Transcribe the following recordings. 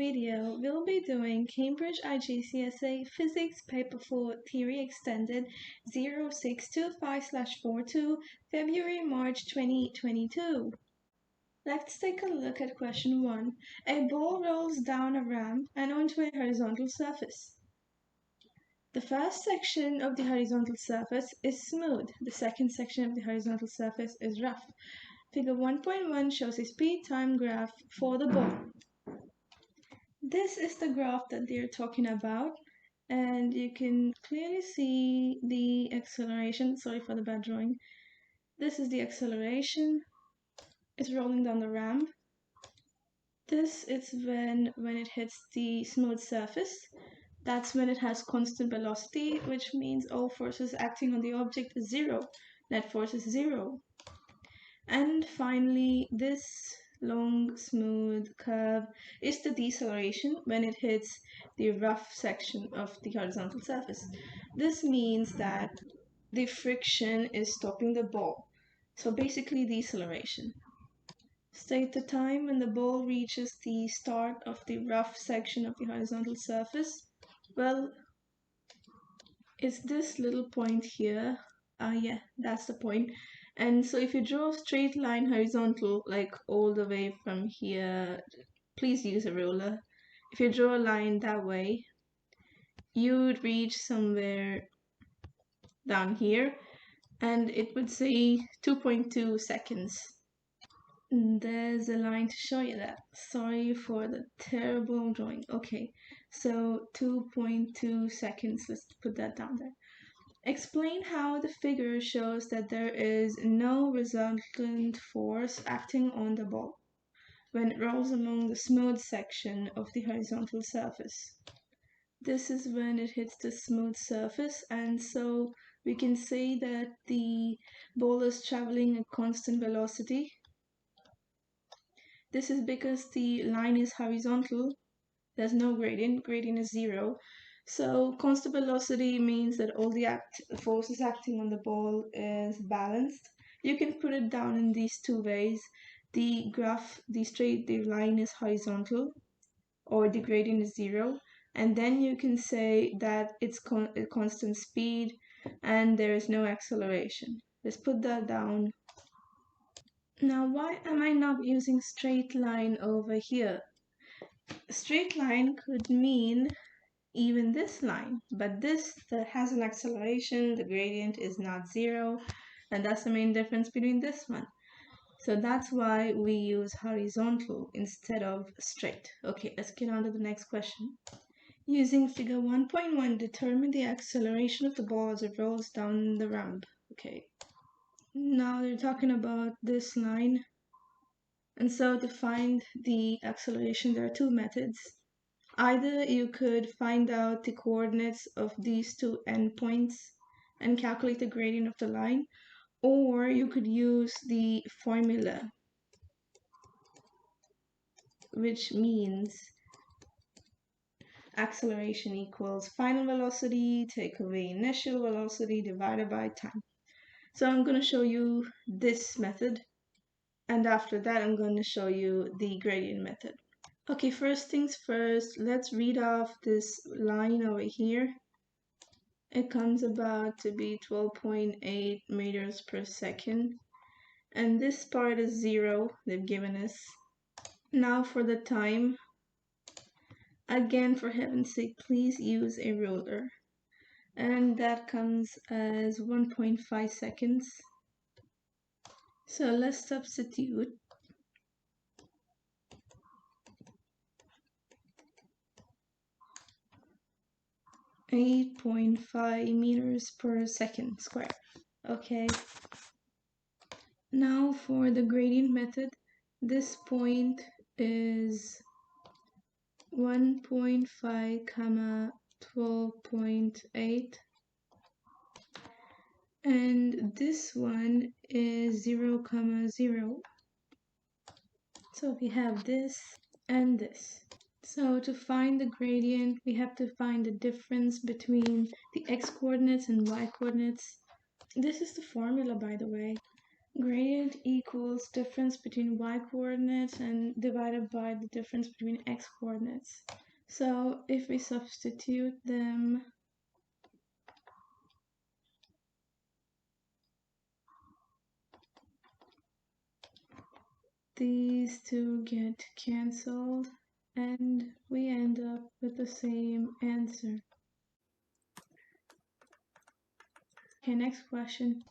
video, we'll be doing Cambridge IGCSE Physics Paper 4 Theory Extended 0625/42 February-March 2022. Let's take a look at question 1. A ball rolls down a ramp and onto a horizontal surface. The first section of the horizontal surface is smooth. The second section of the horizontal surface is rough. Figure 1.1 shows a speed-time graph for the ball. This is the graph that they're talking about, and you can clearly see the acceleration. Sorry for the bad drawing. This is the acceleration. It's rolling down the ramp. This is when it hits the smooth surface. That's when it has constant velocity, which means all forces acting on the object is zero. Net force is zero. And finally, this long, smooth curve is the deceleration when it hits the rough section of the horizontal surface. This means that the friction is stopping the ball. So basically deceleration. State the time when the ball reaches the start of the rough section of the horizontal surface. Well, it's this little point here. Yeah, that's the point. And so if you draw a straight line horizontal, like all the way from here, please use a ruler. If you draw a line that way, you would reach somewhere down here, and it would say 2.2 seconds. There's a line to show you that. Sorry for the terrible drawing. Okay, so 2.2 seconds, let's put that down there. Explain how the figure shows that there is no resultant force acting on the ball when it rolls along the smooth section of the horizontal surface. This is when it hits the smooth surface, and so we can say that the ball is traveling at constant velocity. This is because the line is horizontal. There's no gradient. Gradient is zero. So constant velocity means that all the forces acting on the ball is balanced. You can put it down in these two ways. The line is horizontal, or the gradient is zero. And then you can say that it's a constant speed and there is no acceleration. Let's put that down. Now, why am I not using straight line over here? A straight line could mean even this line, but this that has an acceleration, the gradient is not zero, and that's the main difference between this one. So that's why we use horizontal instead of straight. Okay, let's get on to the next question. Using figure 1.1, determine the acceleration of the ball as it rolls down the ramp. Okay, now they're talking about this line. And so to find the acceleration, there are two methods. Either you could find out the coordinates of these two endpoints and calculate the gradient of the line, or you could use the formula, which means acceleration equals final velocity take away initial velocity divided by time. So I'm going to show you this method, and after that I'm going to show you the gradient method. Okay, first things first, let's read off this line over here. It comes about to be 12.8 meters per second. And this part is 0, they've given us. Now for the time. Again, for heaven's sake, please use a ruler. And that comes as 1.5 seconds. So let's substitute. 8.5 meters per second squared. Okay. Now for the gradient method, this point is 1.5 comma 12.8, and this one is 0 comma 0. So we have this and this. So to find the gradient, we have to find the difference between the x coordinates and y coordinates. This is the formula, by the way. Gradient equals difference between y coordinates and divided by the difference between x coordinates. So if we substitute them, these two get cancelled and we end up with the same answer. Okay, next question.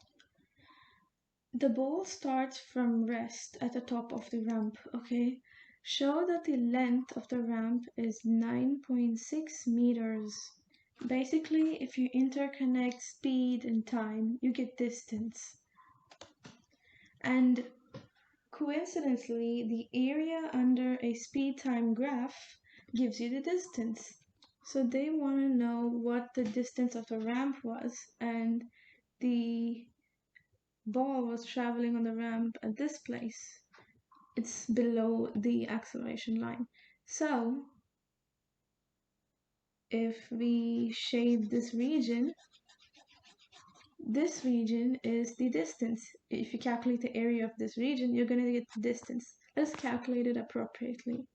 The ball starts from rest at the top of the ramp, okay? Show that the length of the ramp is 9.6 meters. Basically, if you interconnect speed and time, you get distance. And coincidentally, the area under a speed-time graph gives you the distance. So they want to know what the distance of the ramp was, and the ball was traveling on the ramp at this place. It's below the acceleration line. So if we shade this region is the distance. If you calculate the area of this region, you're going to get the distance. Let's calculate it appropriately.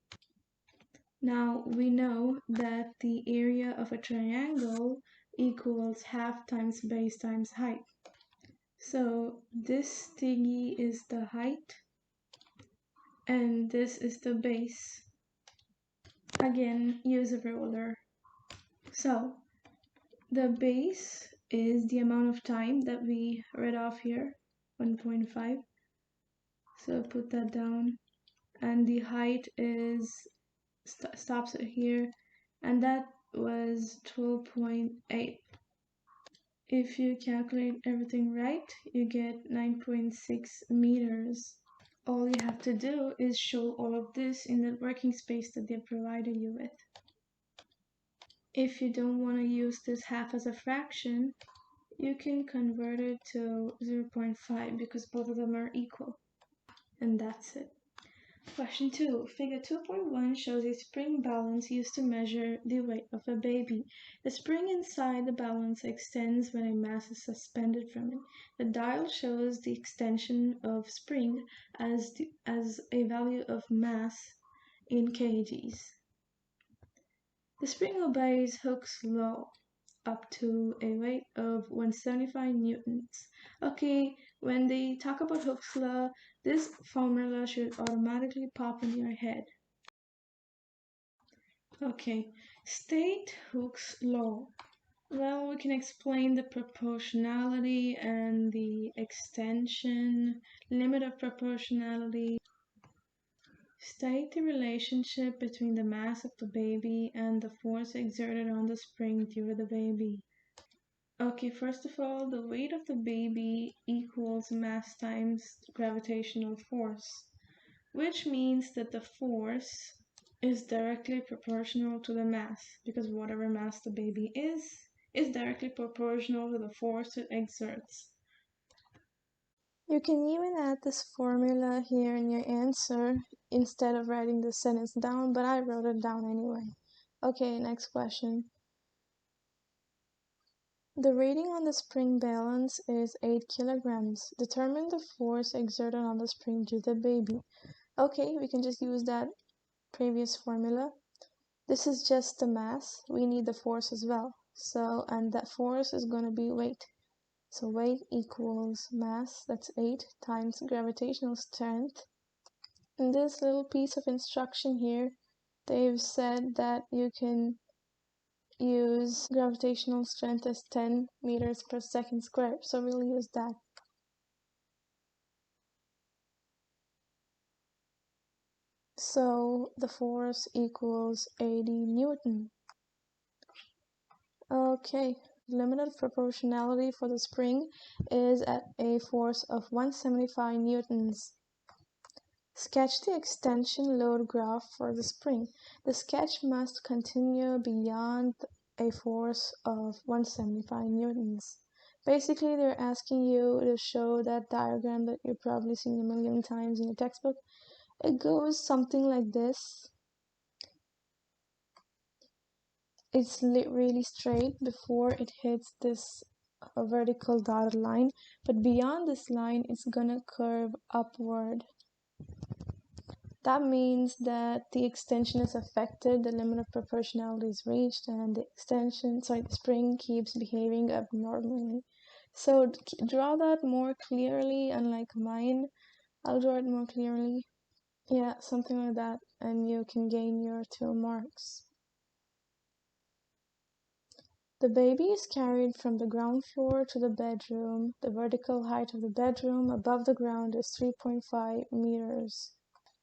Now we know that the area of a triangle equals half times base times height. So this thingy is the height and this is the base. Again, use a ruler. So the base is the amount of time that we read off here, 1.5. So put that down. And the height is stops it here, and that was 12.8. If you calculate everything right, you get 9.6 meters. All you have to do is show all of this in the working space that they provided you with. If you don't want to use this half as a fraction, you can convert it to 0.5 because both of them are equal. And that's it. Question 2. Figure 2.1 shows a spring balance used to measure the weight of a baby. The spring inside the balance extends when a mass is suspended from it. The dial shows the extension of spring as a value of mass in kgs. The spring obeys Hooke's law up to a weight of 175 newtons. Okay, when they talk about Hooke's law, this formula should automatically pop in your head. Okay, state Hooke's law. Well, we can explain the proportionality and the extension, limit of proportionality. State the relationship between the mass of the baby and the force exerted on the spring during the baby. Okay, first of all, the weight of the baby equals mass times gravitational force, which means that the force is directly proportional to the mass, because whatever mass the baby is directly proportional to the force it exerts. You can even add this formula here in your answer instead of writing the sentence down, but I wrote it down anyway. Okay, next question. The rating on the spring balance is 8 kilograms. Determine the force exerted on the spring due to the baby. Okay, we can just use that previous formula. This is just the mass. We need the force as well. So, and that force is going to be weight. So weight equals mass, that's 8 times gravitational strength. In this little piece of instruction here, they've said that you can use gravitational strength as 10 meters per second squared, so we'll use that. So the force equals 80 Newton. Okay, limited proportionality for the spring is at a force of 175 newtons. Sketch the extension load graph for the spring. The sketch must continue beyond a force of 175 newtons. Basically, they're asking you to show that diagram that you've probably seen a million times in your textbook. It goes something like this. It's really straight before it hits this a vertical dotted line, but beyond this line, it's gonna curve upward. That means that the extension is affected, the limit of proportionality is reached, and the spring keeps behaving abnormally. So draw that more clearly, unlike mine. I'll draw it more clearly. Yeah, something like that, and you can gain your 2 marks. The baby is carried from the ground floor to the bedroom. The vertical height of the bedroom above the ground is 3.5 meters.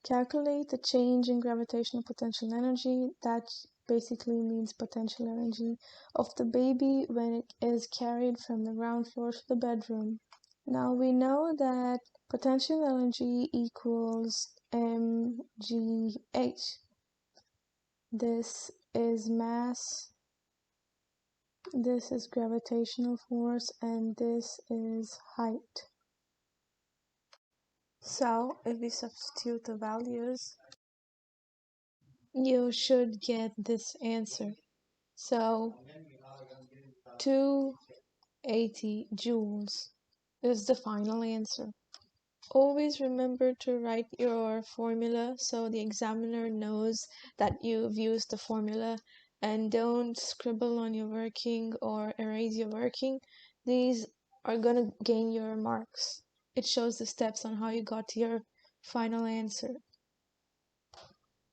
Calculate the change in gravitational potential energy, that basically means potential energy, of the baby when it is carried from the ground floor to the bedroom. Now we know that potential energy equals mgh. This is mass, this is gravitational force, and this is height. So if we substitute the values, you should get this answer. So 280 joules is the final answer. Always remember to write your formula so the examiner knows that you've used the formula, and don't scribble on your working or erase your working. These are gonna gain your marks. It shows the steps on how you got to your final answer.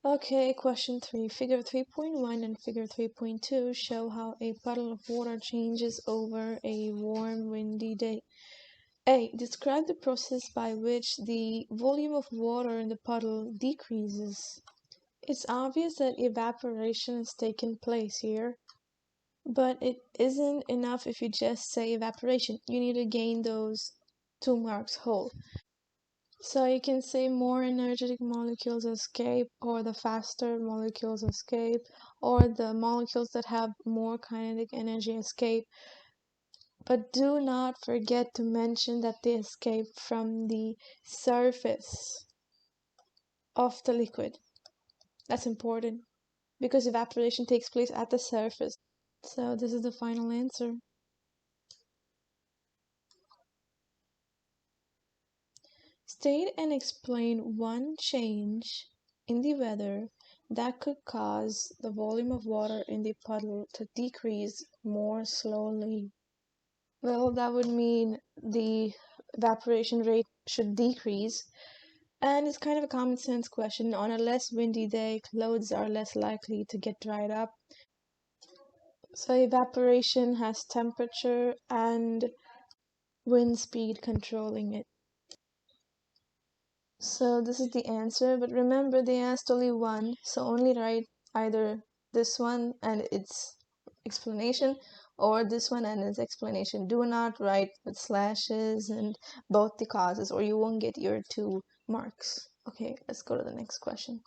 Okay, question 3. Figure 3.1 and figure 3.2 show how a puddle of water changes over a warm, windy day. A. Describe the process by which the volume of water in the puddle decreases. It's obvious that evaporation has taken place here, but it isn't enough if you just say evaporation. You need to gain those 2 marks whole. So you can say more energetic molecules escape, or the faster molecules escape, or the molecules that have more kinetic energy escape. But do not forget to mention that they escape from the surface of the liquid. That's important because evaporation takes place at the surface. So this is the final answer. State and explain one change in the weather that could cause the volume of water in the puddle to decrease more slowly. Well, that would mean the evaporation rate should decrease. And it's kind of a common sense question. On a less windy day, clothes are less likely to get dried up. So evaporation has temperature and wind speed controlling it. So this is the answer, but remember they asked only one, so only write either this one and its explanation, or this one and its explanation. Do not write with slashes and both the causes, or you won't get your 2 marks. Okay, let's go to the next question.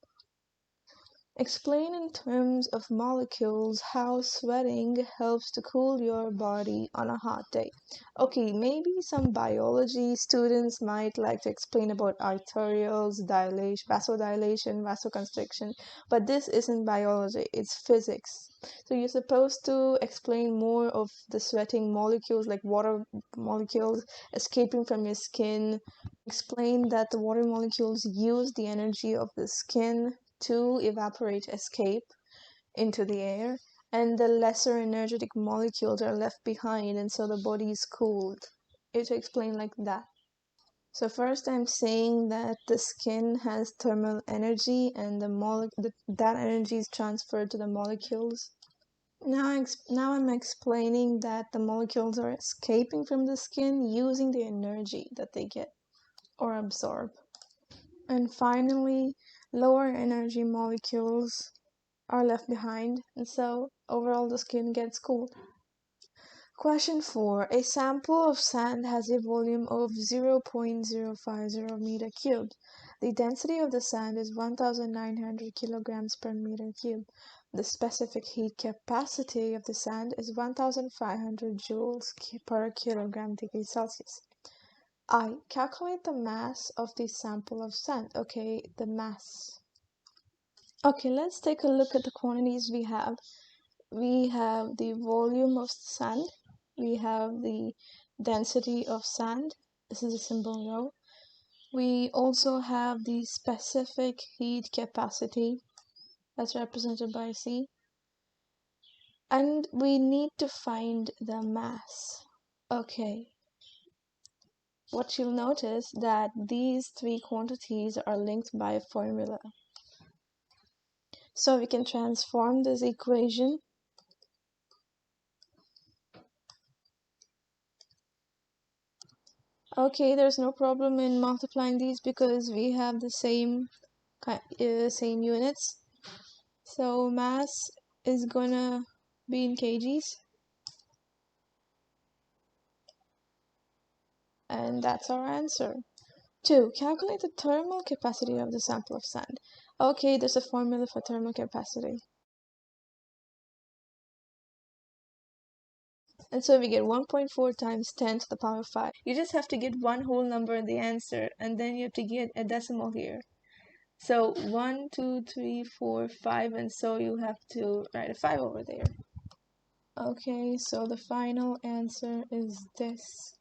Explain in terms of molecules how sweating helps to cool your body on a hot day. Okay, maybe some biology students might like to explain about arterioles, dilation, vasodilation, vasoconstriction, but this isn't biology, it's physics. So you're supposed to explain more of the sweating molecules, like water molecules escaping from your skin. Explain that the water molecules use the energy of the skin to evaporate, escape into the air, and the lesser energetic molecules are left behind, and so the body is cooled. You have to explain like that. So first I'm saying that the skin has thermal energy, and that energy is transferred to the molecules. Now I'm explaining that the molecules are escaping from the skin using the energy that they get or absorb. And finally, lower energy molecules are left behind, and so overall the skin gets cooled. Question 4. A sample of sand has a volume of 0.050 meter cubed. The density of the sand is 1,900 kilograms per meter cubed. The specific heat capacity of the sand is 1,500 joules per kilogram degree Celsius. I. Calculate the mass of the sample of sand. Okay, the mass. Okay, let's take a look at the quantities we have. We have the volume of sand, we have the density of sand. This is a symbol rho. We also have the specific heat capacity, that's represented by C. And we need to find the mass. Okay. What you'll notice that these three quantities are linked by a formula. So we can transform this equation Okay, there's no problem in multiplying these because we have the same units. So mass is gonna be in kgs, and that's our answer. 2. Calculate the thermal capacity of the sample of sand. Okay, there's a formula for thermal capacity. And so we get 1.4 times 10 to the power 5. You just have to get one whole number in the answer, and then you have to get a decimal here. So 1, 2, 3, 4, 5, and so you have to write a 5 over there. Okay, so the final answer is this.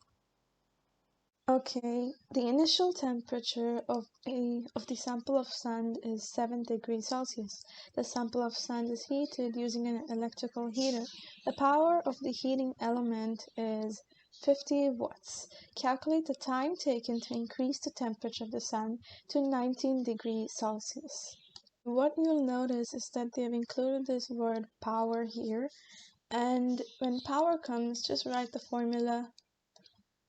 Okay, the initial temperature of the sample of sand is 7 degrees Celsius. The sample of sand is heated using an electrical heater. The power of the heating element is 50 watts. Calculate the time taken to increase the temperature of the sand to 19 degrees Celsius. What you'll notice is that they have included this word power here, and when power comes, just write the formula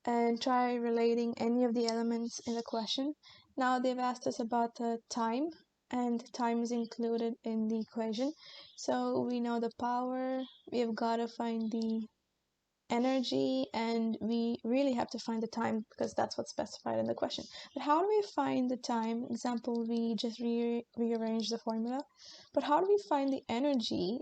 and try relating any of the elements in the question. Now they've asked us about the time, and time is included in the equation. So we know the power, we've got to find the energy, and we really have to find the time because that's what's specified in the question. But how do we find the time? Example, we just rearrange the formula. But how do we find the energy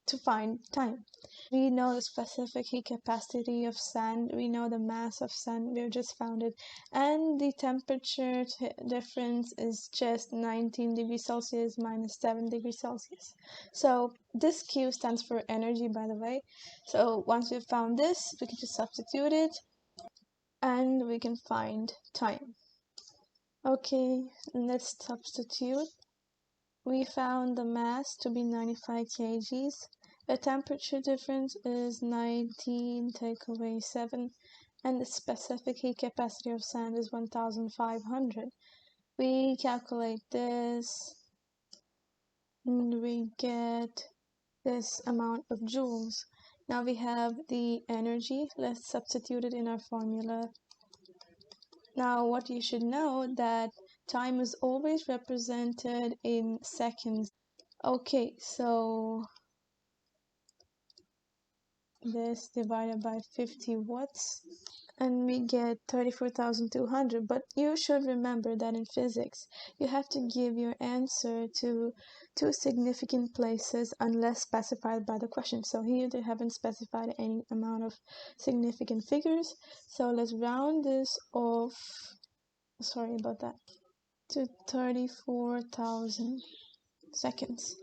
to find time? We know the specific heat capacity of sand, we know the mass of sand, we've just found it, and the temperature difference is just 19 degrees Celsius minus 7 degrees Celsius. So this Q stands for energy, by the way. So once we've found this, we can just substitute it and we can find time. Okay, let's substitute. We found the mass to be 95 kgs. The temperature difference is 19 take away 7, and the specific heat capacity of sand is 1500. We calculate this, and we get this amount of joules. Now we have the energy. Let's substitute it in our formula. Now what you should know that time is always represented in seconds. Okay, so this divided by 50 watts, and we get 34,200. But you should remember that in physics you have to give your answer to two significant places unless specified by the question. So here they haven't specified any amount of significant figures, so let's round this off, sorry about that, to 34,000 seconds.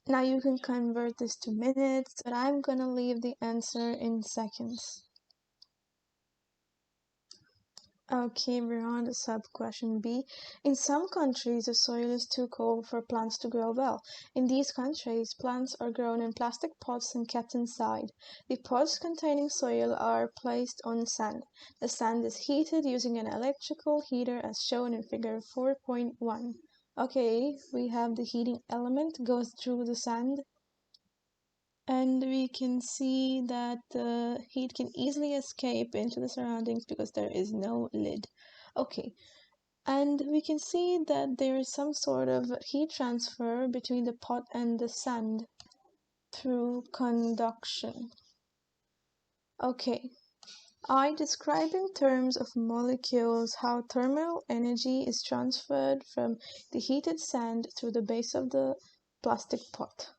Now you can convert this to minutes, but I'm gonna leave the answer in seconds. Okay, we're on to sub-question B. In some countries, the soil is too cold for plants to grow well. In these countries, plants are grown in plastic pots and kept inside. The pots containing soil are placed on sand. The sand is heated using an electrical heater as shown in figure 4.1. Okay, we have the heating element goes through the sand, and we can see that the heat can easily escape into the surroundings because there is no lid. Okay, and we can see that there is some sort of heat transfer between the pot and the sand through conduction. Okay, I describe in terms of molecules how thermal energy is transferred from the heated sand through the base of the plastic pot.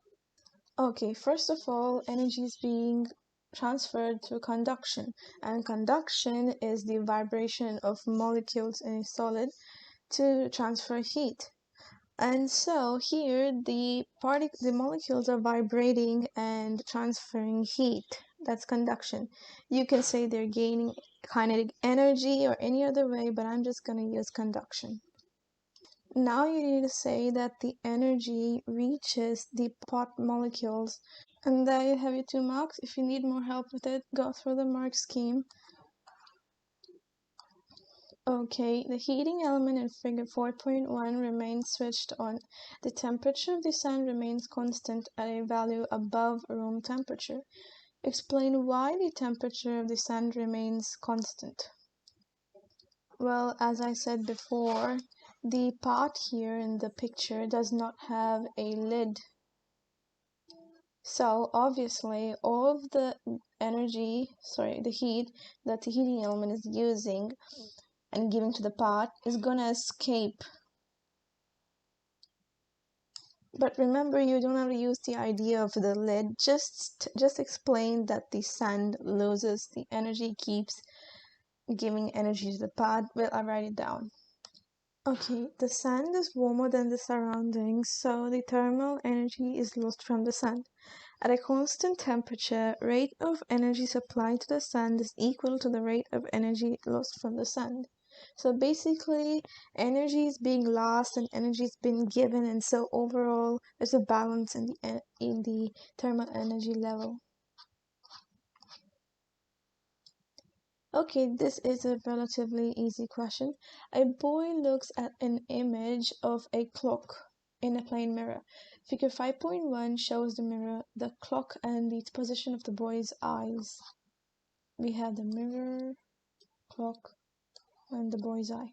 Okay, first of all, energy is being transferred through conduction, and conduction is the vibration of molecules in a solid to transfer heat. And so here the molecules are vibrating and transferring heat. That's conduction. You can say they're gaining kinetic energy or any other way, but I'm just going to use conduction. Now you need to say that the energy reaches the pot molecules. And there you have your 2 marks. If you need more help with it, go through the mark scheme. Okay, the heating element in figure 4.1 remains switched on. The temperature of the sand remains constant at a value above room temperature. Explain why the temperature of the sand remains constant. Well, as I said before, the pot here in the picture does not have a lid. So obviously all of the the heat that the heating element is using and giving to the pot is gonna escape. But remember, you don't have to use the idea of the lid. Just explain that the sand loses the energy, keeps giving energy to the pot. Well, I'll write it down. Okay, the sand is warmer than the surroundings, so the thermal energy is lost from the sand. At a constant temperature, rate of energy supplied to the sand is equal to the rate of energy lost from the sand. So basically, energy is being lost and energy is being given, and so overall, there's a balance in the thermal energy level. Okay, this is a relatively easy question. A boy looks at an image of a clock in a plane mirror. Figure 5.1 shows the mirror, the clock, and the position of the boy's eyes. We have the mirror, clock, and the boy's eye.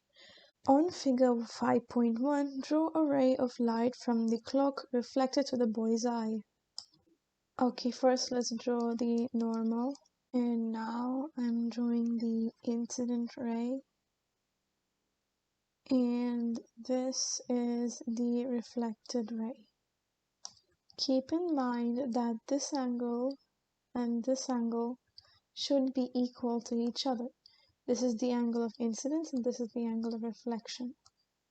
On figure 5.1, draw a ray of light from the clock reflected to the boy's eye. Okay, first let's draw the normal. And now I'm drawing the incident ray. And this is the reflected ray. Keep in mind that this angle and this angle should be equal to each other. This is the angle of incidence and this is the angle of reflection.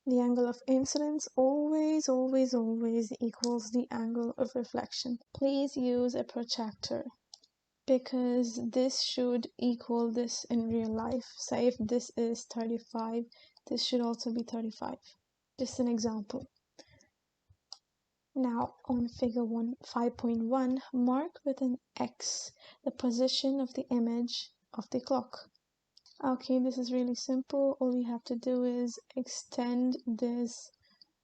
The angle of incidence always equals the angle of reflection. Please use a protractor because this should equal this in real life. Say if this is 35, this should also be 35. Just an example. Now on figure 5.1, mark with an X the position of the image of the clock. Okay, this is really simple. All you have to do is extend this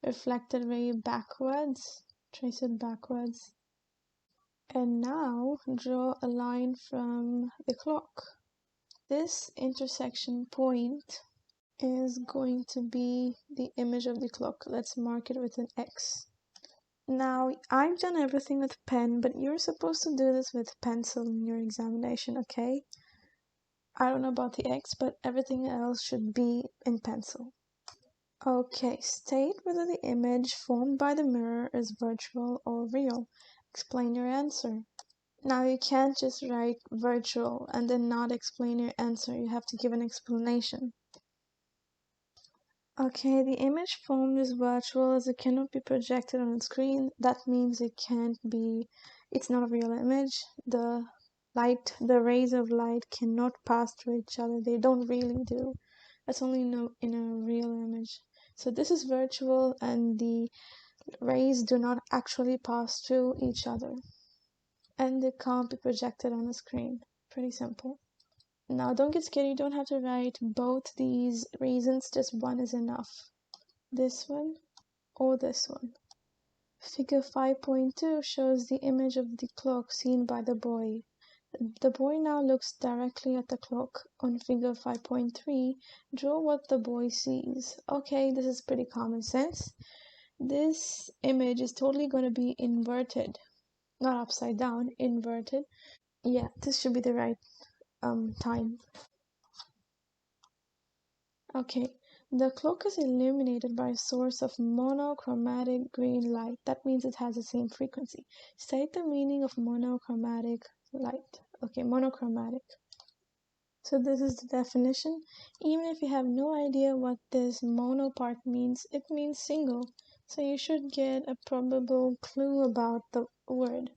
reflected ray backwards, trace it backwards, and now draw a line from the clock. This intersection point is going to be the image of the clock. Let's mark it with an X. Now, I've done everything with pen, but you're supposed to do this with pencil in your examination, okay? I don't know about the X, but everything else should be in pencil. Okay, state whether the image formed by the mirror is virtual or real. Explain your answer. Now you can't just write virtual and then not explain your answer. You have to give an explanation. Okay, the image formed is virtual as it cannot be projected on a screen. That means it's not a real image. The rays of light cannot pass through each other. They don't really do. That's only in a real image. So this is virtual and the rays do not actually pass through each other. And they can't be projected on a screen. Pretty simple. Now don't get scared, you don't have to write both these reasons, just one is enough. This one or this one. Figure 5.2 shows the image of the clock seen by the boy. The boy now looks directly at the clock. On figure 5.3, draw what the boy sees. Okay, this is pretty common sense. This image is totally going to be inverted. Not upside down, inverted. Yeah, this should be the right time. Okay, the clock is illuminated by a source of monochromatic green light. That means it has the same frequency. State the meaning of monochromatic light. Okay, monochromatic. So this is the definition. Even if you have no idea what this mono part means, it means single. So you should get a probable clue about the word.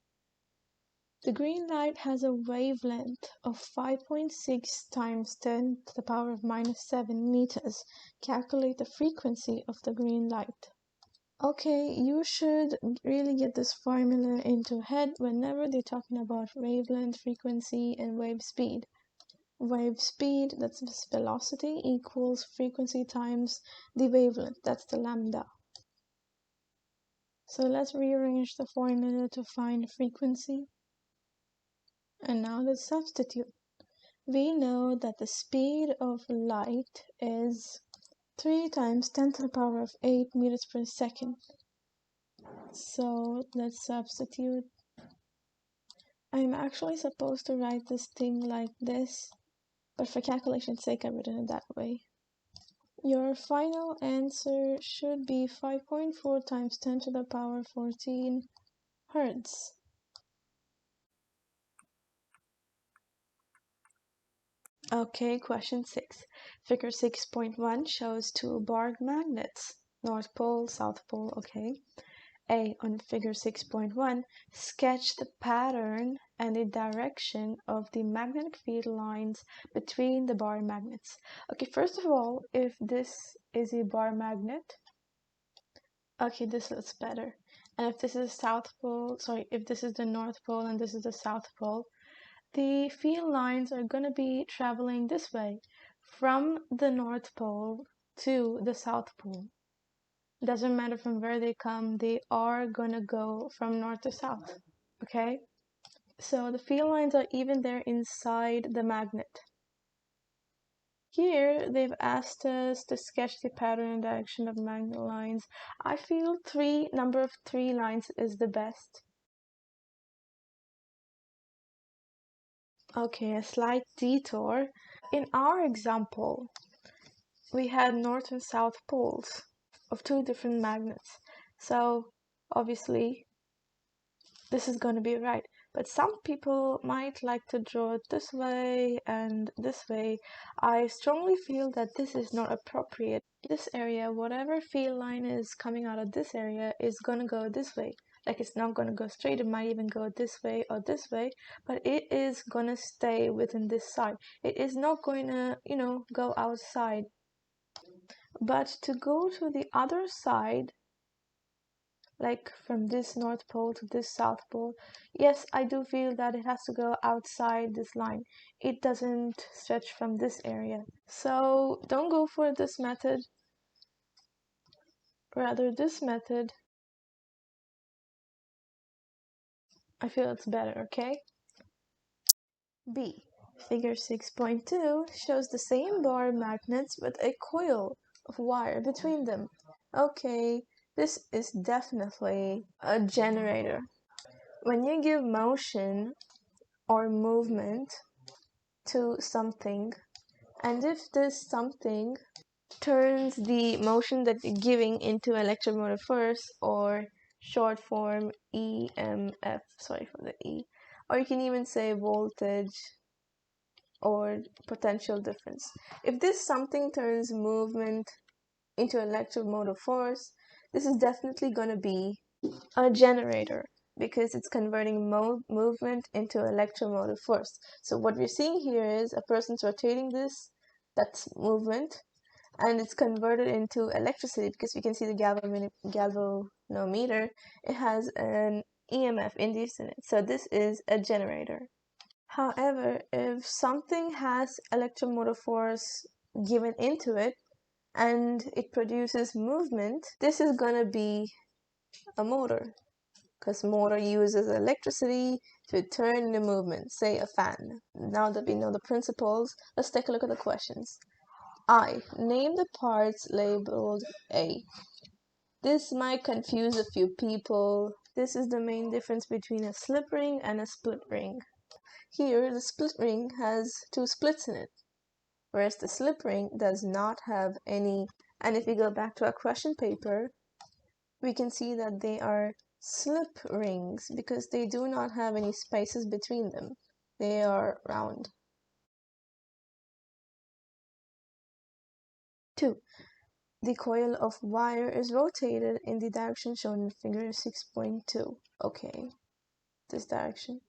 The green light has a wavelength of 5.6 times 10 to the power of minus 7 meters. Calculate the frequency of the green light. Okay, you should really get this formula into your head whenever they're talking about wavelength, frequency, and wave speed. Wave speed, that's velocity, equals frequency times the wavelength, that's the lambda. So let's rearrange the formula to find frequency. And now let's substitute. We know that the speed of light is 3 times 10 to the power of 8 meters per second. So let's substitute. I'm actually supposed to write this thing like this, but for calculation's sake, I've written it that way. Your final answer should be 5.4 times 10 to the power 14 hertz. Okay, question 6. Figure 6.1 shows two bar magnets, North Pole, South Pole, okay. A. On figure 6.1, sketch the pattern and the direction of the magnetic field lines between the bar magnets. Okay, first of all, if this is a bar magnet, okay, this looks better. And if this is if this is the North Pole and this is the South Pole, the field lines are going to be traveling this way, from the North Pole to the South Pole. Doesn't matter from where they come, they are going to go from north to south, okay? So the field lines are even there inside the magnet. Here, they've asked us to sketch the pattern and direction of magnet lines. I feel number of 3 lines is the best. Okay, a slight detour. In our example, we had north and south poles of 2 different magnets. So, obviously, this is going to be right. But some people might like to draw it this way and this way. I strongly feel that this is not appropriate. This area, whatever field line is coming out of this area is going to go this way. Like, it's not going to go straight, it might even go this way or this way, but it is going to stay within this side. It is not going to, go outside. But to go to the other side, like from this North Pole to this South Pole, yes, I do feel that it has to go outside this line. It doesn't stretch from this area. So don't go for this method. Rather, this method, I feel it's better, okay? B. Figure 6.2 shows the same bar magnets with a coil of wire between them. Okay, this is definitely a generator. When you give motion or movement to something, and if this something turns the motion that you're giving into electromotive force, or short form EMF, sorry for the E, or you can even say voltage or potential difference. If this something turns movement into electromotive force, this is definitely going to be a generator, because it's converting movement into electromotive force. So what we're seeing here is a person's rotating this, that's movement, and it's converted into electricity, because we can see the galvanometer, it has an EMF induced in it. So this is a generator. However, if something has electromotive force given into it and it produces movement, this is going to be a motor, because motor uses electricity to turn the movement, say a fan. Now that we know the principles, let's take a look at the questions. I. Name the parts labeled A. This might confuse a few people. This is the main difference between a slip ring and a split ring. Here, the split ring has 2 splits in it, whereas the slip ring does not have any. And if we go back to our question paper, we can see that they are slip rings because they do not have any spaces between them. They are round. 2. The coil of wire is rotated in the direction shown in figure 6.2. Okay, this direction.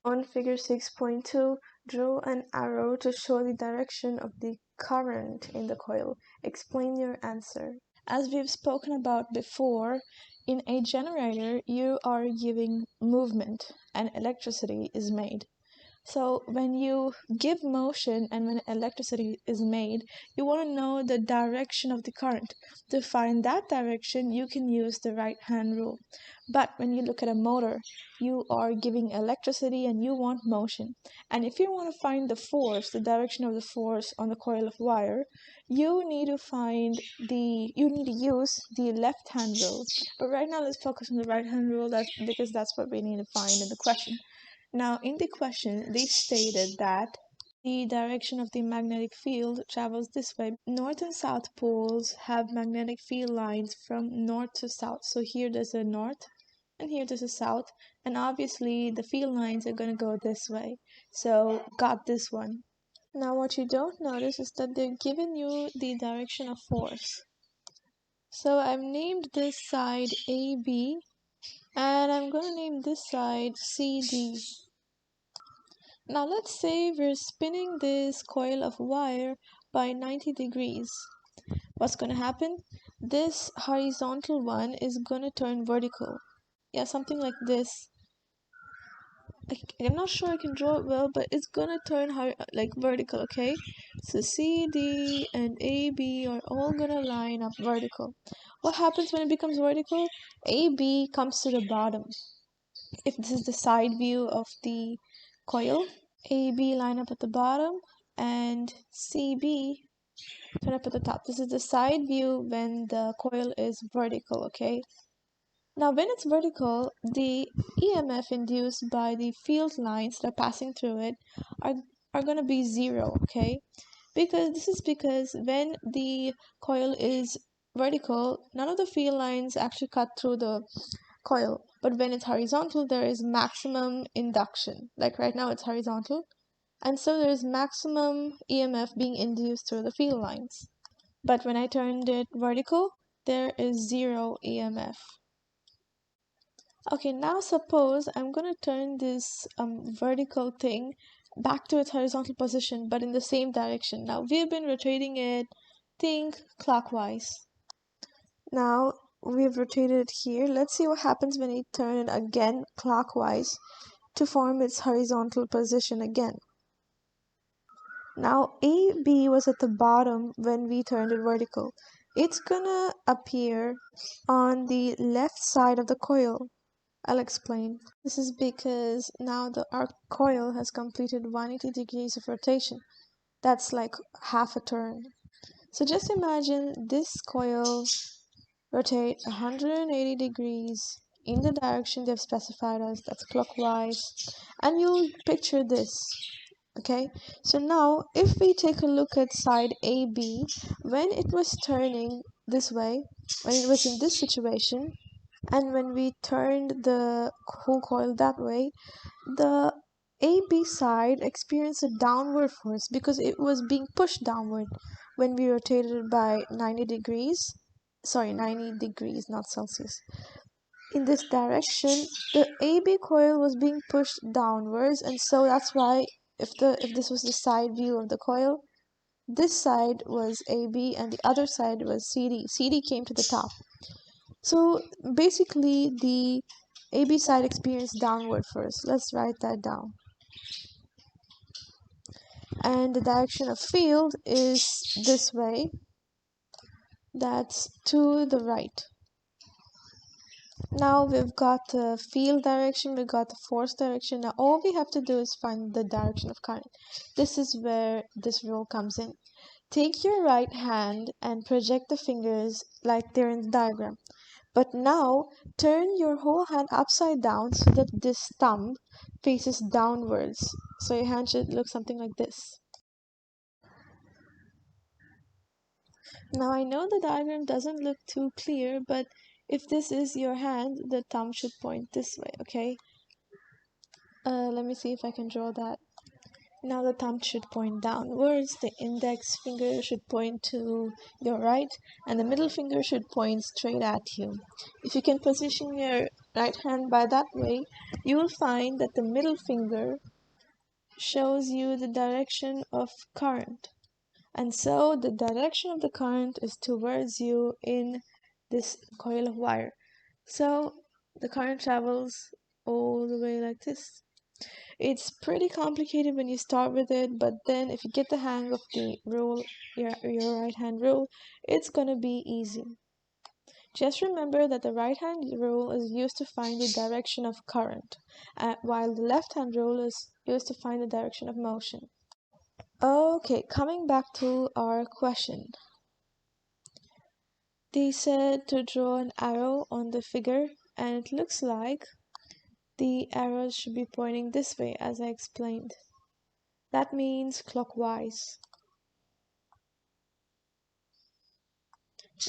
On figure 6.2, draw an arrow to show the direction of the current in the coil. Explain your answer. As we've spoken about before, in a generator, you are giving movement and electricity is made. So when you give motion and when electricity is made, you want to know the direction of the current. To find that direction, you can use the right-hand rule. But when you look at a motor, you are giving electricity and you want motion. And if you want to find the force, the direction of the force on the coil of wire, you need to use the left-hand rule. But right now, let's focus on the right-hand rule because that's what we need to find in the question. Now, in the question, they stated that the direction of the magnetic field travels this way. North and south poles have magnetic field lines from north to south. So here there's a north and here there's a south. And obviously the field lines are going to go this way. So got this one. Now what you don't notice is that they're giving you the direction of force. So I've named this side AB and I'm going to name this side CD. Now let's say we're spinning this coil of wire by 90 degrees. What's going to happen? This horizontal one is going to turn vertical. Yeah, something like this. I'm not sure I can draw it well, but it's going to turn like vertical, okay? So CD and AB are all going to line up vertical. What happens when it becomes vertical? AB comes to the bottom. If this is the side view of the coil, AB line up at the bottom and CB turn up at the top. This is the side view when the coil is vertical, okay? Now when it's vertical, the EMF induced by the field lines that are passing through it are going to be zero, okay? Because when the coil is vertical, none of the field lines actually cut through the coil. But when it's horizontal, there is maximum induction. Like right now it's horizontal. And so there is maximum EMF being induced through the field lines. But when I turned it vertical, there is zero EMF. Okay, now suppose I'm going to turn this vertical thing back to its horizontal position, but in the same direction. Now we've been rotating it, think clockwise. Now we've rotated it here. Let's see what happens when we turn it again clockwise to form its horizontal position again. Now AB was at the bottom when we turned it vertical. It's gonna appear on the left side of the coil. I'll explain. This is because now our coil has completed 180 degrees of rotation. That's like half a turn. So just imagine this coil rotate 180 degrees in the direction they've specified us, that's clockwise, and you'll picture this. Okay, so now if we take a look at side AB, when it was turning this way, when it was in this situation, and when we turned the whole coil that way, the AB side experienced a downward force because it was being pushed downward when we rotated it by 90 degrees. Sorry, 90 degrees, not Celsius. In this direction, the AB coil was being pushed downwards, and so that's why if this was the side view of the coil, this side was AB and the other side was CD. CD came to the top. So basically the AB side experienced downward first. Let's write that down. And the direction of field is this way. That's to the right. Now we've got the field direction, we've got the force direction. Now all we have to do is find the direction of current. This is where this rule comes in. Take your right hand and project the fingers like they're in the diagram. But now turn your whole hand upside down so that this thumb faces downwards. So your hand should look something like this. Now I know the diagram doesn't look too clear, but if this is your hand, the thumb should point this way, okay? Let me see if I can draw that. Now the thumb should point downwards, the index finger should point to your right, and the middle finger should point straight at you. If you can position your right hand by that way, you will find that the middle finger shows you the direction of current. And so the direction of the current is towards you in this coil of wire. So the current travels all the way like this. It's pretty complicated when you start with it, but then if you get the hang of the rule, your right hand rule, it's gonna be easy. Just remember that the right hand rule is used to find the direction of current, while the left hand rule is used to find the direction of motion. Okay, coming back to our question. They said to draw an arrow on the figure, and it looks like the arrows should be pointing this way, as I explained. That means clockwise.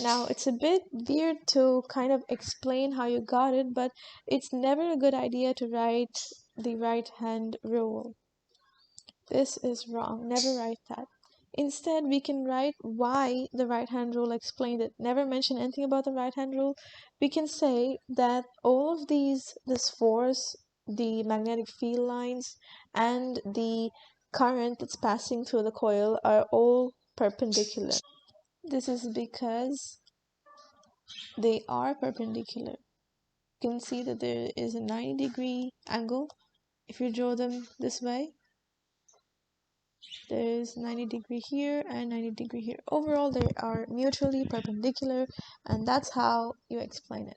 Now, it's a bit weird to kind of explain how you got it, but it's never a good idea to write the right hand rule. This is wrong. Never write that. Instead, we can write why the right hand rule explained it. Never mention anything about the right hand rule. We can say that all of this force, the magnetic field lines, and the current that's passing through the coil are all perpendicular. This is because they are perpendicular. You can see that there is a 90-degree angle if you draw them this way. There is 90-degree here and 90-degree here. Overall, they are mutually perpendicular, and that's how you explain it.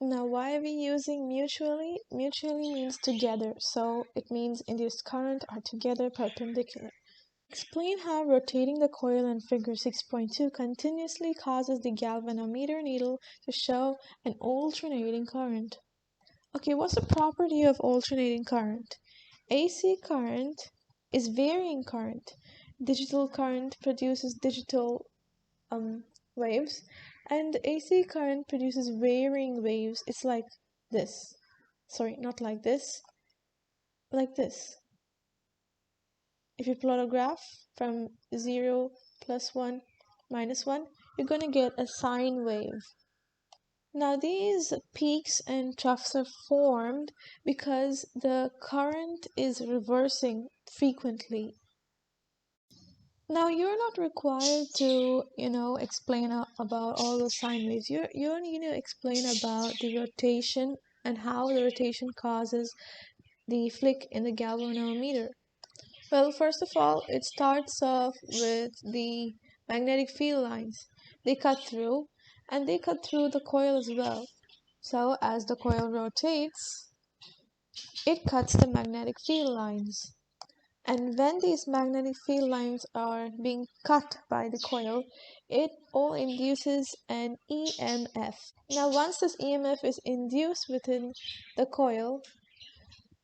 Now, why are we using mutually? Mutually means together, so it means induced current are together perpendicular. Explain how rotating the coil in figure 6.2 continuously causes the galvanometer needle to show an alternating current. Okay, what's the property of alternating current? AC current is varying current. Digital current produces digital waves, and AC current produces varying waves. It's like this. Sorry, not like this. Like this. If you plot a graph from 0, +1, -1, you're going to get a sine wave. Now these peaks and troughs are formed because the current is reversing frequently. Now you're not required to, explain about all those sine waves. You only need to explain about the rotation and how the rotation causes the flick in the galvanometer. Well, first of all, it starts off with the magnetic field lines. They cut through, and they cut through the coil as well. So as the coil rotates, it cuts the magnetic field lines. And when these magnetic field lines are being cut by the coil, it all induces an EMF. Now, once this EMF is induced within the coil,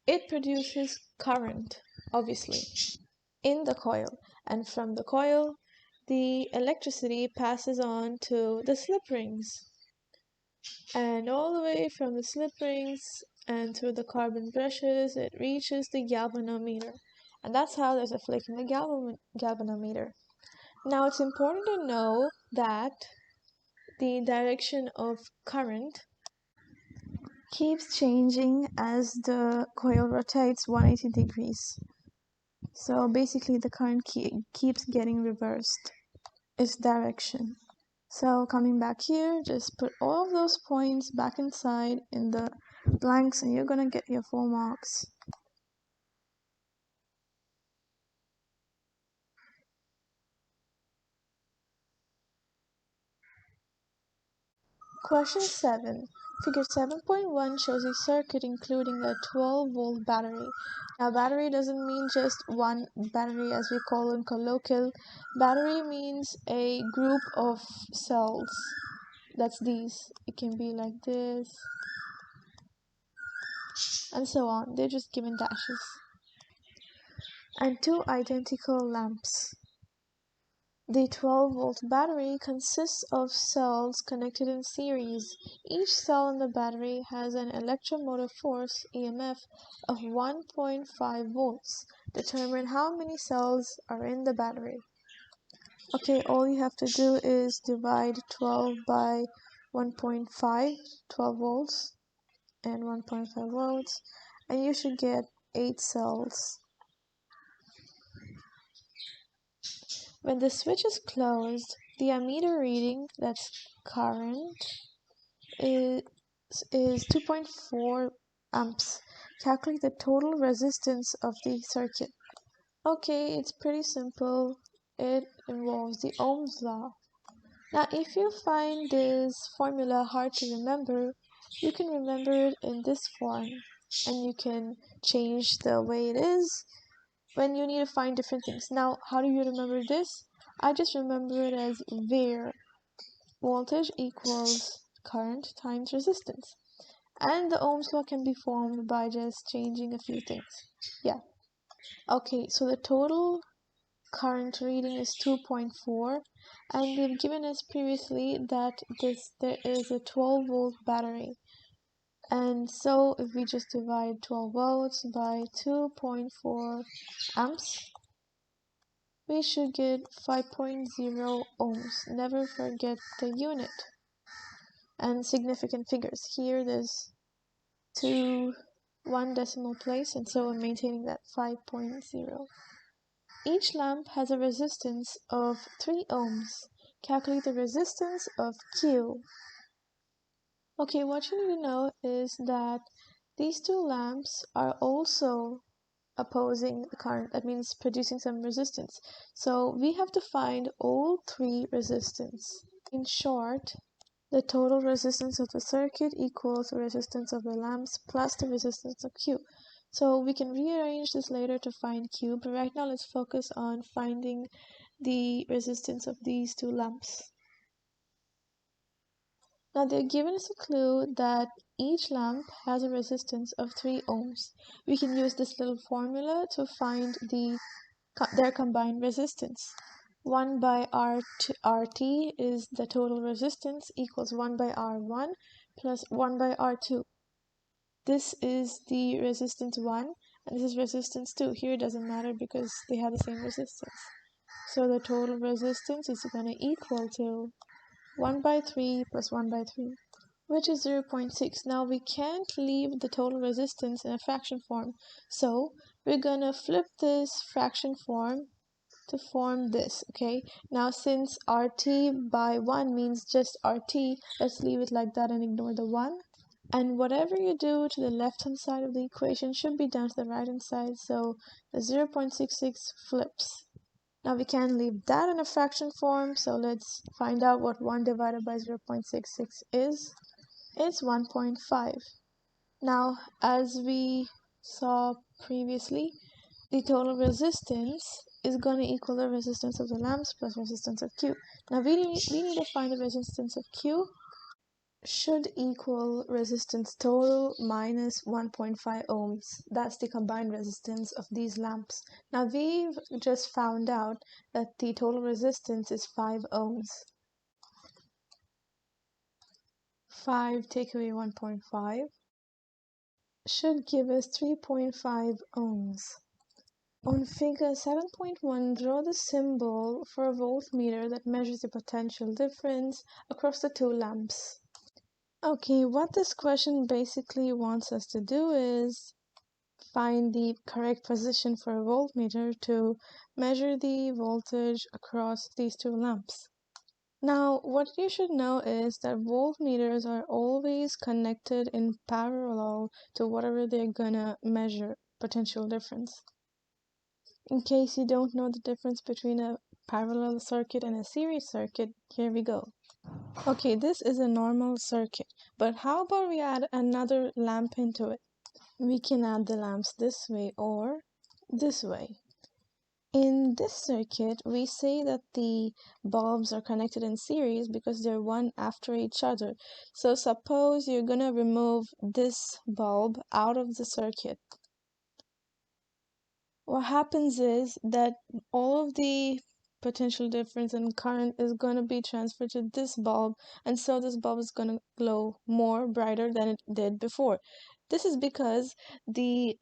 it produces current, obviously, in the coil. And from the coil, the electricity passes on to the slip rings. And all the way from the slip rings and through the carbon brushes, it reaches the galvanometer. And that's how there's a flick in the galvanometer. Now it's important to know that the direction of current keeps changing as the coil rotates 180 degrees. So basically the current keeps getting reversed, its direction. So coming back here, just put all of those points back inside in the blanks and you're gonna get your full marks. Question 7. Figure 7.1 shows a circuit including a 12-volt battery. Now battery doesn't mean just one battery as we call in colloquial. Battery means a group of cells. That's these. It can be like this and so on. They're just given dashes. And two identical lamps. The 12-volt battery consists of cells connected in series. Each cell in the battery has an electromotive force, EMF, of 1.5 volts. Determine how many cells are in the battery. Okay, all you have to do is divide 12 by 1.5, 12 volts. and 1.5 volts, and you should get 8 cells. When the switch is closed, the ammeter reading, that's current, is 2.4 amps. Calculate the total resistance of the circuit. Okay, it's pretty simple. It involves the Ohm's law. Now, if you find this formula hard to remember, you can remember it in this form, and you can change the way it is when you need to find different things. Now, how do you remember this? I just remember it as VAR, voltage equals current times resistance. And the Ohm's law can be formed by just changing a few things. Yeah. Okay, so the total current reading is 2.4, and they've given us previously that there is a 12 volt battery. And so if we just divide 12 volts by 2.4 amps, we should get 5.0 ohms. Never forget the unit. And significant figures. Here there's 1 decimal place, and so I'm maintaining that 5.0. Each lamp has a resistance of 3 ohms. Calculate the resistance of Q. Okay, what you need to know is that these two lamps are also opposing the current. That means producing some resistance. So we have to find all three resistance. In short, the total resistance of the circuit equals the resistance of the lamps plus the resistance of Q. So we can rearrange this later to find Q, but right now let's focus on finding the resistance of these two lamps. Now they're given us a clue that each lamp has a resistance of 3 ohms. We can use this little formula to find their combined resistance. 1 by RT is the total resistance equals 1 by R1 plus 1 by R2. This is the resistance 1 and this is resistance 2. Here it doesn't matter because they have the same resistance. So the total resistance is going to equal to 1 by 3 plus 1 by 3, which is 0.6. Now we can't leave the total resistance in a fraction form. So we're going to flip this fraction form to form this, okay? Now since RT by 1 means just RT, let's leave it like that and ignore the 1. And whatever you do to the left hand side of the equation should be done to the right hand side, so the 0.66 flips. Now we can leave that in a fraction form, so let's find out what 1 divided by 0.66 is. It's 1.5. Now, as we saw previously, the total resistance is going to equal the resistance of the lamps plus resistance of Q. Now we need to find the resistance of Q. Should equal resistance total minus 1.5 ohms. That's the combined resistance of these lamps. Now we've just found out that the total resistance is 5 ohms. 5 take away 1.5 should give us 3.5 ohms. On figure 7.1, draw the symbol for a voltmeter that measures the potential difference across the two lamps. Okay, what this question basically wants us to do is find the correct position for a voltmeter to measure the voltage across these two lamps. Now, what you should know is that voltmeters are always connected in parallel to whatever they're gonna measure potential difference. In case you don't know the difference between a parallel circuit and a series circuit, here we go. Okay, this is a normal circuit, but how about we add another lamp into it? We can add the lamps this way or this way. In this circuit, we say that the bulbs are connected in series because they're one after each other. So suppose you're gonna remove this bulb out of the circuit. What happens is that all of the potential difference in current is going to be transferred to this bulb, and so this bulb is going to glow more brighter than it did before. This is because the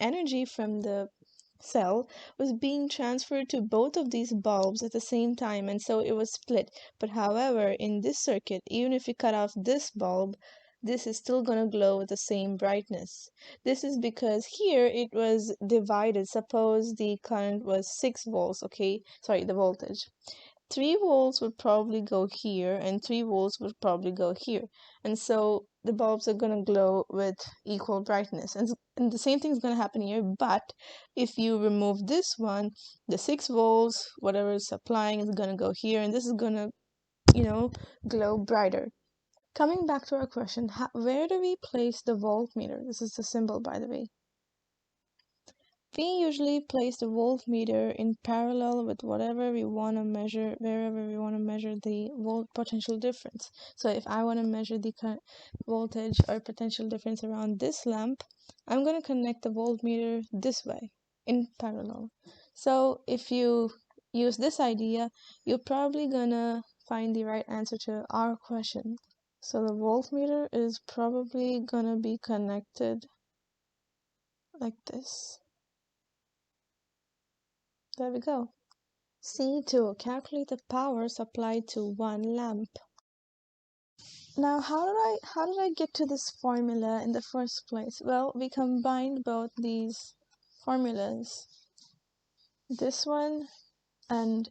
energy from the cell was being transferred to both of these bulbs at the same time, and so it was split. But however, in this circuit, even if you cut off this bulb, this is still gonna glow with the same brightness. This is because here it was divided. Suppose the current was 6 volts, okay? Sorry, the voltage. 3 volts would probably go here and 3 volts would probably go here. And so the bulbs are going to glow with equal brightness. And the same thing is going to happen here, but if you remove this one, the 6 volts, whatever is supplying, is going to go here, and this is going to, glow brighter. Coming back to our question, where do we place the voltmeter? This is the symbol, by the way. We usually place the voltmeter in parallel with whatever we want to measure, wherever we want to measure the potential difference. So if I want to measure the current voltage or potential difference around this lamp, I'm going to connect the voltmeter this way, in parallel. So if you use this idea, you're probably going to find the right answer to our question. So the voltmeter is probably going to be connected like this. There we go. C2. Calculate the power supplied to one lamp. Now, how did I get to this formula in the first place? Well, we combined both these formulas. This one and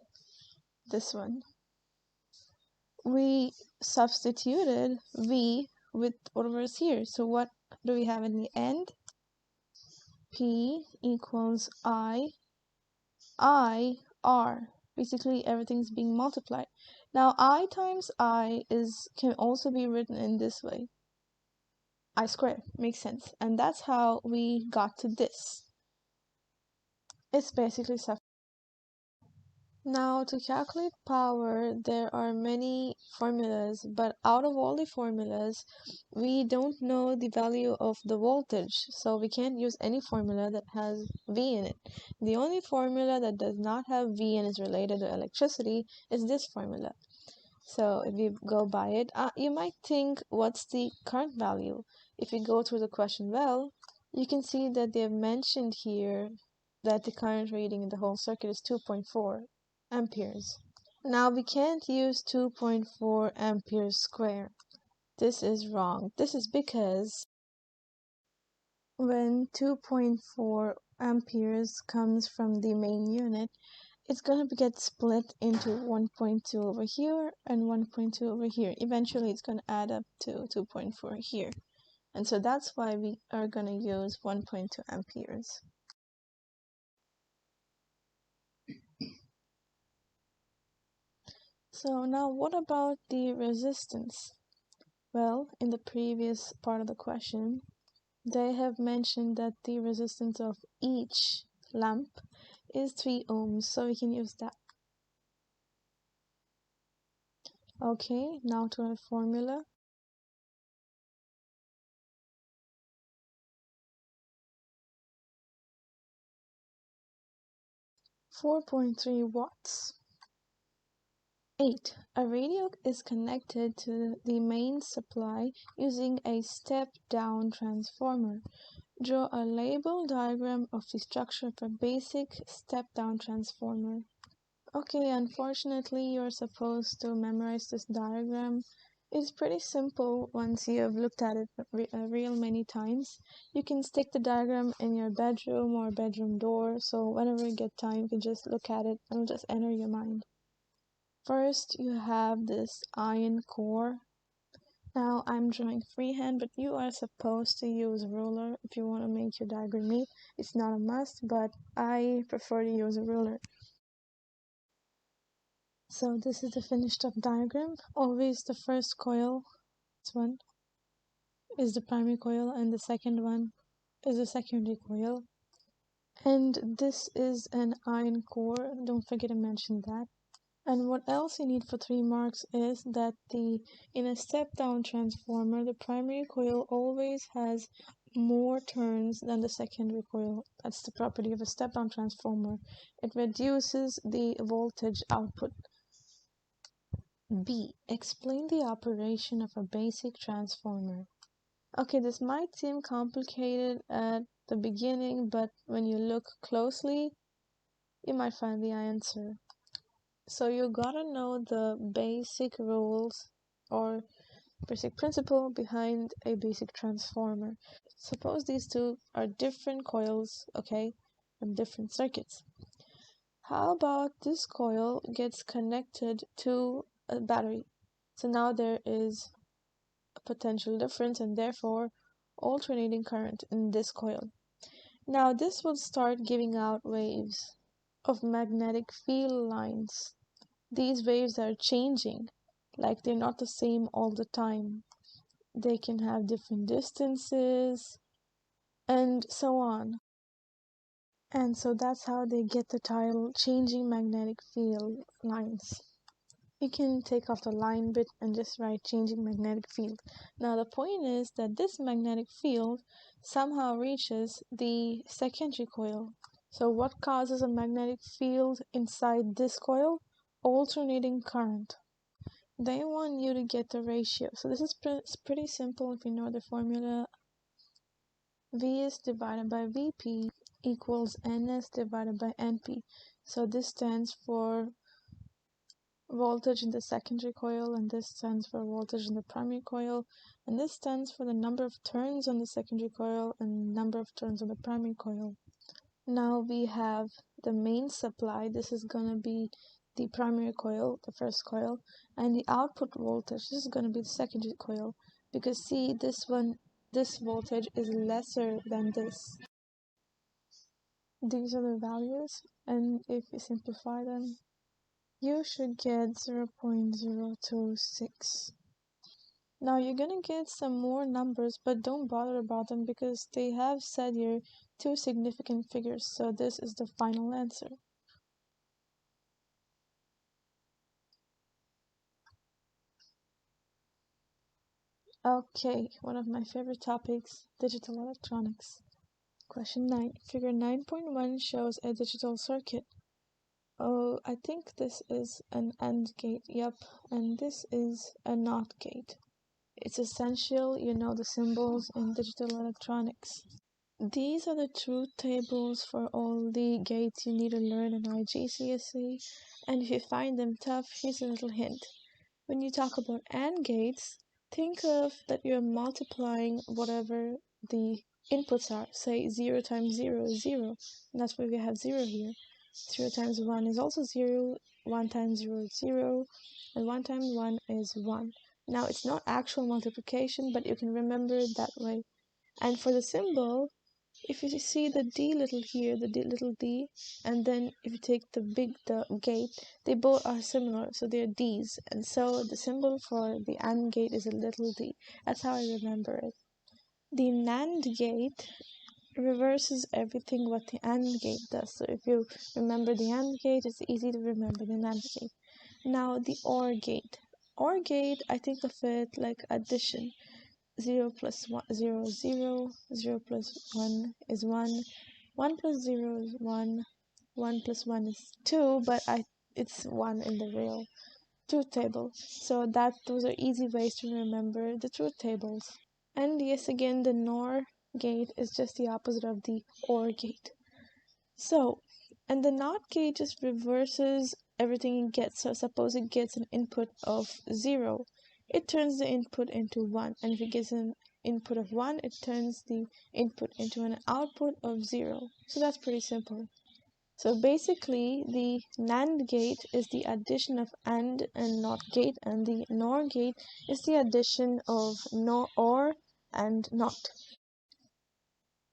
this one. We substituted V with whatever is here. So what do we have in the end? P equals I R. Basically, everything's being multiplied. Now, I times I can also be written in this way. I squared. Makes sense. And that's how we got to this. It's basically stuff. Now, to calculate power, there are many formulas, but out of all the formulas, we don't know the value of the voltage, so we can't use any formula that has V in it. The only formula that does not have V and is related to electricity is this formula. So if you go by it, you might think, what's the current value? If you go through the question well, you can see that they've mentioned here that the current reading in the whole circuit is 2.4 amperes. Now we can't use 2.4 amperes square. This is wrong. This is because when 2.4 amperes comes from the main unit, it's going to get split into 1.2 over here and 1.2 over here. Eventually it's going to add up to 2.4 here. And so that's why we are going to use 1.2 amperes. So now what about the resistance? Well, in the previous part of the question, they have mentioned that the resistance of each lamp is 3 ohms, so we can use that. Okay, now to our formula. 4.3 watts. 8. A radio is connected to the main supply using a step-down transformer. Draw a label diagram of the structure of a basic step-down transformer. Okay, unfortunately, you're supposed to memorize this diagram. It's pretty simple once you have looked at it real many times. You can stick the diagram in your bedroom or bedroom door, so whenever you get time, you can just look at it and it'll just enter your mind. First, you have this iron core. Now, I'm drawing freehand, but you are supposed to use a ruler if you want to make your diagram neat. It's not a must, but I prefer to use a ruler. So this is the finished up diagram. Always the first coil, this one, is the primary coil, and the second one is the secondary coil. And this is an iron core. Don't forget to mention that. And what else you need for 3 marks is that in a step-down transformer, the primary coil always has more turns than the secondary coil. That's the property of a step-down transformer. It reduces the voltage output. B. Explain the operation of a basic transformer. Okay, this might seem complicated at the beginning, but when you look closely, you might find the answer. So you gotta know the basic rules or basic principle behind a basic transformer. Suppose these two are different coils, okay, and different circuits. How about this coil gets connected to a battery? So now there is a potential difference and therefore alternating current in this coil. Now this will start giving out waves of magnetic field lines. These waves are changing, like they're not the same all the time. They can have different distances and so on. And so that's how they get the title Changing Magnetic Field Lines. You can take off the line bit and just write changing magnetic field. Now the point is that this magnetic field somehow reaches the secondary coil. So what causes a magnetic field inside this coil? Alternating current. They want you to get the ratio. So this is pretty simple if you know the formula. Vs divided by Vp equals Ns divided by Np. So this stands for voltage in the secondary coil, and this stands for voltage in the primary coil, and this stands for the number of turns on the secondary coil and number of turns on the primary coil. Now we have the main supply. This is going to be the primary coil, the first coil, and the output voltage, this is going to be the secondary coil, because see, this voltage is lesser than this. These are the values, and if you simplify them, you should get 0.026. Now you're gonna get some more numbers, but don't bother about them because they have said here two significant figures, so this is the final answer. Okay, one of my favorite topics, digital electronics. Question 9. Figure 9.1 shows a digital circuit. Oh, I think this is an AND gate, yep, and this is a NOT gate. It's essential you know the symbols in digital electronics. These are the truth tables for all the gates you need to learn in IGCSE, and if you find them tough, here's a little hint. When you talk about AND gates, think of that you're multiplying whatever the inputs are. Say 0 times 0 is 0, and that's why we have 0 here. 0 times 1 is also 0, 1 times 0 is 0, and 1 times 1 is 1. Now, it's not actual multiplication, but you can remember it that way. And for the symbol, if you see the D little here, the little D, and then if you take the gate, they both are similar, so they're D's. And so the symbol for the AND gate is a little D. That's how I remember it. The NAND gate reverses everything what the AND gate does. So if you remember the AND gate, it's easy to remember the NAND gate. Now the OR gate. OR gate, I think of it like addition. 0 plus 1, 0, 0, 0 plus 1 is 1, 1 plus 0 is 1, 1 plus 1 is 2, but it's 1 in the real truth table. So those are easy ways to remember the truth tables. And yes, again, the NOR gate is just the opposite of the OR gate. So, and the NOT gate just reverses everything it gets. So suppose it gets an input of 0, it turns the input into 1. And if it gets an input of 1, it turns the input into an output of 0. So that's pretty simple. So basically, the NAND gate is the addition of AND and NOT gate, and the NOR gate is the addition of OR and NOT.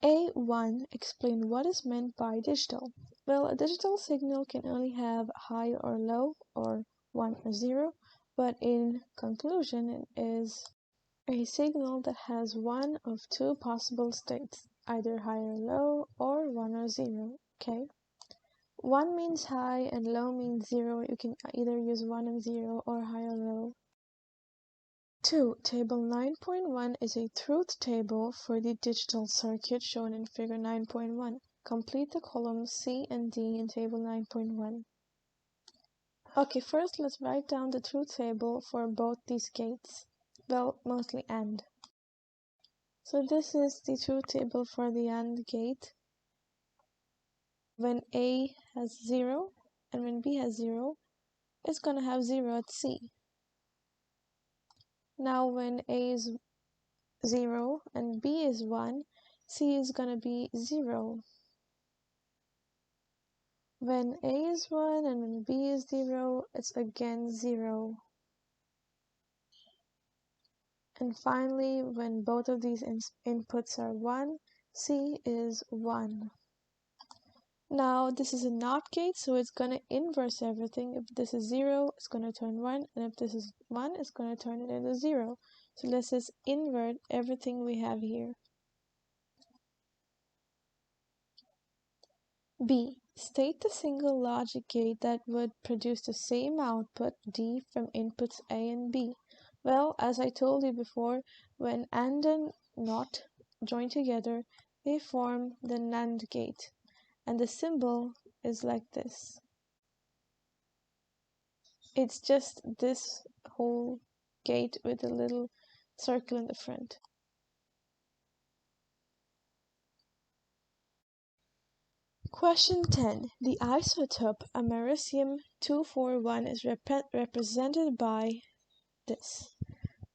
A1. Explain what is meant by digital. Well, a digital signal can only have high or low, or 1 or 0, but in conclusion, it is a signal that has one of two possible states, either high or low, or 1 or 0, okay? 1 means high and low means 0. You can either use 1 and 0 or high or low. 2. Table 9.1 is a truth table for the digital circuit shown in figure 9.1. Complete the columns C and D in table 9.1. Okay, first let's write down the truth table for both these gates. Well, mostly AND. So this is the truth table for the AND gate. When A has 0 and when B has 0, it's going to have 0 at C. Now when A is 0 and B is 1, C is going to be 0. When A is 1 and when B is 0, it's again 0. And finally, when both of these inputs are 1, C is 1. Now, this is a NOT gate, so it's going to inverse everything. If this is 0, it's going to turn 1, and if this is 1, it's going to turn it into 0. So let's just invert everything we have here. B. State the single logic gate that would produce the same output D from inputs A and B. Well, as I told you before, when AND and NOT join together, they form the NAND gate. And the symbol is like this. It's just this whole gate with a little circle in the front. Question 10. The isotope americium-241 is represented by this.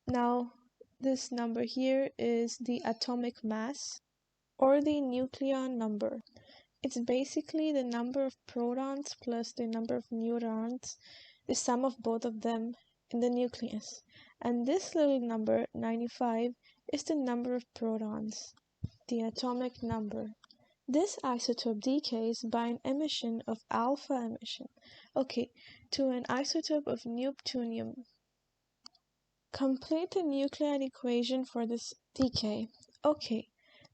Now, this number here is the atomic mass or the nucleon number. It's basically the number of protons plus the number of neutrons, the sum of both of them in the nucleus. And this little number, 95, is the number of protons, the atomic number. This isotope decays by an emission of alpha emission, to an isotope of neptunium. Complete the nuclide equation for this decay.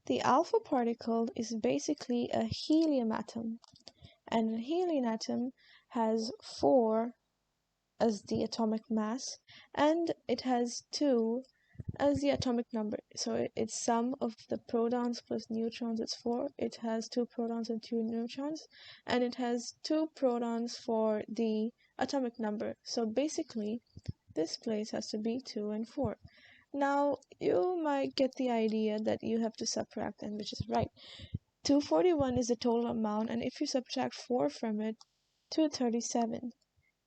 The alpha particle is basically a helium atom, and a helium atom has 4 as the atomic mass, and it has 2 as the atomic number. So its sum of the protons plus neutrons is 4. It has 2 protons and 2 neutrons, and it has 2 protons for the atomic number. So basically, this place has to be 2 and 4. Now, you might get the idea that you have to subtract them, which is right. 241 is the total amount, and if you subtract 4 from it, 237.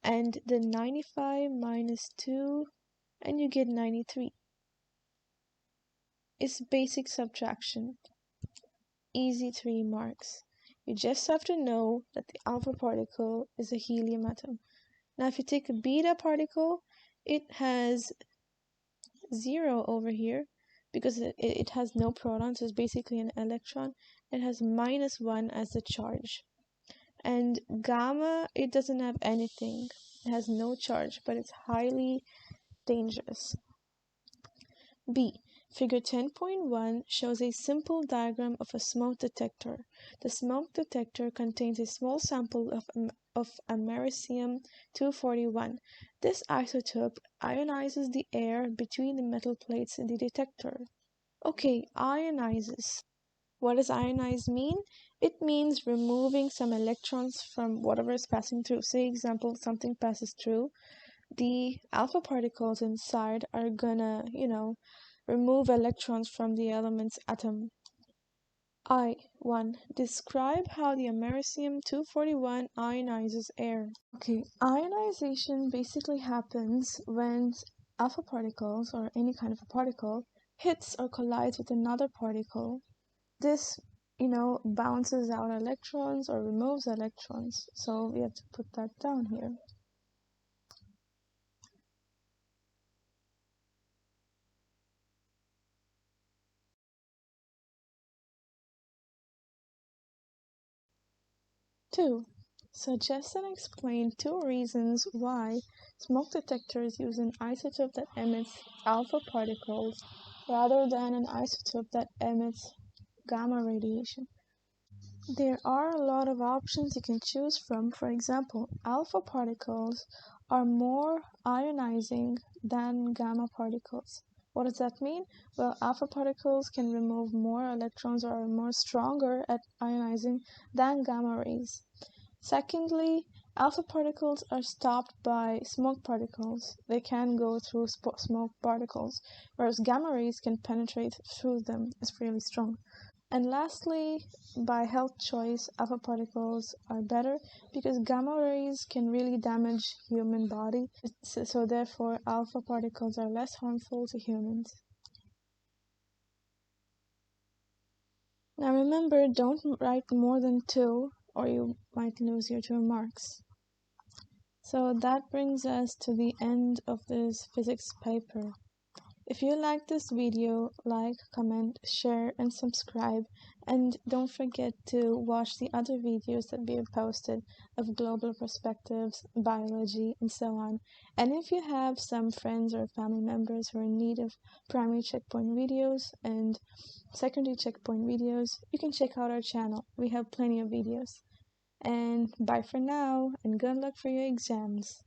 And the 95 minus 2, and you get 93. It's basic subtraction. Easy 3 marks. You just have to know that the alpha particle is a helium atom. Now, if you take a beta particle, it has 0 over here because it has no protons. It's basically an electron. It has minus 1 as the charge. And gamma, it doesn't have anything. It has no charge, but it's highly dangerous. B. Figure 10.1 shows a simple diagram of a smoke detector. The smoke detector contains a small sample of americium-241. This isotope ionizes the air between the metal plates in the detector. Ionizes. What does ionize mean? It means removing some electrons from whatever is passing through. Say, example, something passes through. The alpha particles inside are gonna, remove electrons from the element's atom. I1. Describe how the americium-241 ionizes air. Ionization basically happens when alpha particles, or any kind of a particle, hits or collides with another particle. This, bounces out electrons or removes electrons. So we have to put that down here. Two, suggest and explain 2 reasons why smoke detectors use an isotope that emits alpha particles rather than an isotope that emits gamma radiation. There are a lot of options you can choose from. For example, alpha particles are more ionizing than gamma particles. What does that mean? Well, alpha particles can remove more electrons or are more stronger at ionizing than gamma rays. Secondly, alpha particles are stopped by smoke particles. They can go through smoke particles, whereas gamma rays can penetrate through them. It's really strong. And lastly, by health choice, alpha particles are better because gamma rays can really damage human body. So therefore, alpha particles are less harmful to humans. Now remember, don't write more than 2 or you might lose your 2 marks. So that brings us to the end of this physics paper. If you like this video, like, comment, share, and subscribe. And don't forget to watch the other videos that we have posted of global perspectives, biology, and so on. And if you have some friends or family members who are in need of primary checkpoint videos and secondary checkpoint videos, you can check out our channel. We have plenty of videos. And bye for now, and good luck for your exams.